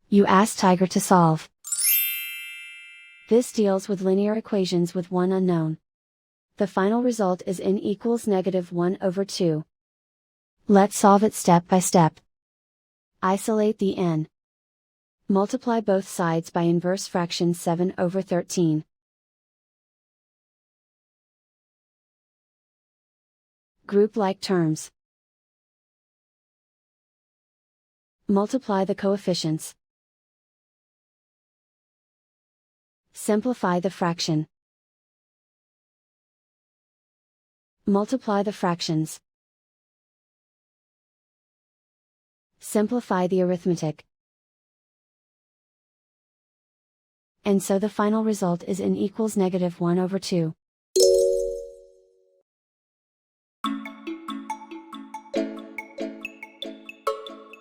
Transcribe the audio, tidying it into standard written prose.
You ask Tiger to solve. This deals with linear equations with one unknown. The final result is n equals -1/2. Let's solve it step by step. Isolate the n. Multiply both sides by inverse fraction 7/13. Group like terms. Multiply the coefficients. Simplify the fraction. Multiply the fractions. Simplify the arithmetic. And so the final result is n equals -1/2.